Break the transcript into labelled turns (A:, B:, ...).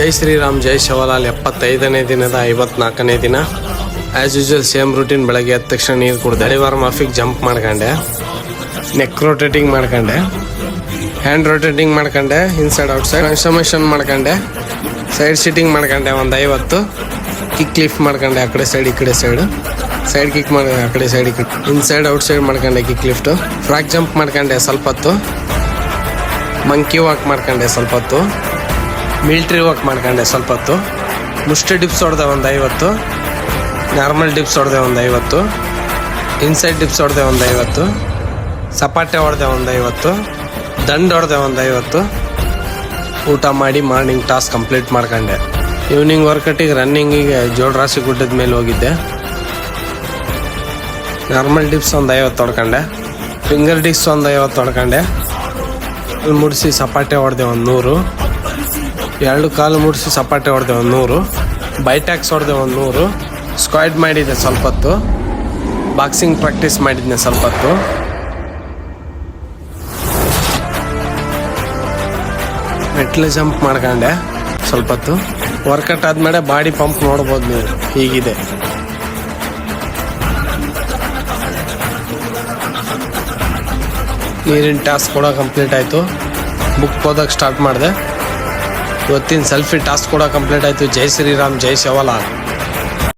A: ಜೈ ಶ್ರೀರಾಮ್ ಜೈ ಶಿವಲಾಲ್ 75ನೇ ದಿನದ 54ನೇ ದಿನ as usual same routine. ಬೆಳಗ್ಗೆ ಎದ್ದ ತಕ್ಷಣ ನೀರು ಕುಡ್ದೆ, ಡೆಲಿವರ್ ಮಾಫಿಗೆ ಜಂಪ್ ಮಾಡ್ಕೊಂಡೆ, ನೆಕ್ ರೊಟೇಟಿಂಗ್ ಮಾಡ್ಕೊಂಡೆ, ಹ್ಯಾಂಡ್ ರೊಟೇಟಿಂಗ್ ಮಾಡ್ಕೊಂಡೆ, ಇನ್ಸೈಡ್ ಔಟ್ಸೈಡ್ ಟ್ರಾನ್ಸ್ಫಾರ್ಮೇಷನ್ ಮಾಡ್ಕೊಂಡೆ, ಸೈಡ್ ಸಿಟ್ಟಿಂಗ್ ಮಾಡ್ಕೊಂಡೆ ಒಂದು 50, ಕಿಕ್ ಲಿಫ್ಟ್ ಮಾಡ್ಕೊಂಡೆ, ಆ ಕಡೆ ಸೈಡ್ ಈ ಕಡೆ ಸೈಡ್ ಕಿಕ್ ಮಾಡಿ ಆ ಕಡೆ ಸೈಡ್ ಕಿಕ್, ಇನ್ಸೈಡ್ ಔಟ್ಸೈಡ್ ಮಾಡ್ಕೊಂಡೆ, ಕಿಕ್ ಲಿಫ್ಟು, ಫ್ರಾಕ್ ಜಂಪ್ ಮಾಡ್ಕೊಂಡೆ ಸ್ವಲ್ಪ ಹೊತ್ತು, ಮಂಕಿ ವಾಕ್ ಮಾಡ್ಕೊಂಡೆ ಸ್ವಲ್ಪ ಹೊತ್ತು, ಮಿಲ್ಟ್ರಿ ವಾಕ್ ಮಾಡ್ಕೊಂಡೆ ಸ್ವಲ್ಪ ಹೊತ್ತು, ಮುಷ್ಟಿ ಡಿಪ್ಸ್ ಹೊಡೆದೆ ಒಂದು 50, ನಾರ್ಮಲ್ ಡಿಪ್ಸ್ ಹೊಡೆದೆ ಒಂದು 50, ಇನ್ಸೈಡ್ ಡಿಪ್ಸ್ ಹೊಡೆದೆ ಒಂದು 50, ಸಪಾಟೆ ಹೊಡೆದೆ ಒಂದು 50, ದಂಡ್ ಹೊಡೆದೆ ಒಂದು 50. ಊಟ ಮಾಡಿ ಮಾರ್ನಿಂಗ್ ಟಾಸ್ಕ್ ಕಂಪ್ಲೀಟ್ ಮಾಡ್ಕೊಂಡೆ. ಈವ್ನಿಂಗ್ ವರ್ಕೌಟಿಗೆ ರನ್ನಿಂಗಿಗೆ ಜೋಳರಾಶಿ ಗುಡ್ಡದ ಮೇಲೆ ಹೋಗಿದ್ದೆ. ನಾರ್ಮಲ್ ಡಿಪ್ಸ್ ಒಂದು 50 ಹೊಡ್ಕೊಂಡೆ, ಫಿಂಗರ್ ಡಿಪ್ಸ್ ಒಂದು 50 ಹೊಡ್ಕೊಂಡೆ, ಅಲ್ಲಿ ಮುಡಿಸಿ ಸಪಾಟೆ ಹೊಡೆದೆ ಒಂದು 100, 2 ಕಾಲು ಮುಡಿಸಿ ಸಪಾಟೆ ಹೊಡೆದೆ ಒಂದು 100, ಬೈಟ್ಯಾಕ್ಸ್ ಹೊಡೆದೆ ಒಂದು 100, ಸ್ಕ್ವಾಡ್ ಮಾಡಿದ್ದೆ ಸ್ವಲ್ಪ ಹೊತ್ತು, ಬಾಕ್ಸಿಂಗ್ ಪ್ರಾಕ್ಟೀಸ್ ಮಾಡಿದ್ದೆ ಸ್ವಲ್ಪ ಹೊತ್ತು, ಮೆಟ್ಲೆ ಜಂಪ್ ಮಾಡ್ಕೊಂಡೆ ಸ್ವಲ್ಪ ಹೊತ್ತು. ವರ್ಕೌಟ್ ಆದ್ಮೇಲೆ ಬಾಡಿ ಪಂಪ್ ನೋಡ್ಬೋದು ನೀವು, ಹೀಗಿದೆ. ನೀರಿನ ಟಾಸ್ಕ್ ಕೂಡ ಕಂಪ್ಲೀಟ್ ಆಯಿತು. ಬುಕ್ ಓದೋಕ್ಕೆ ಸ್ಟಾರ್ಟ್ ಮಾಡಿದೆ. ಇವತ್ತಿನ ಸೆಲ್ಫಿ ಟಾಸ್ಕ್ ಕೂಡ ಕಂಪ್ಲೀಟ್ ಆಯಿತು. ಜೈ ಶ್ರೀರಾಮ್ ಜೈ ಶಿವಲಾಲ್.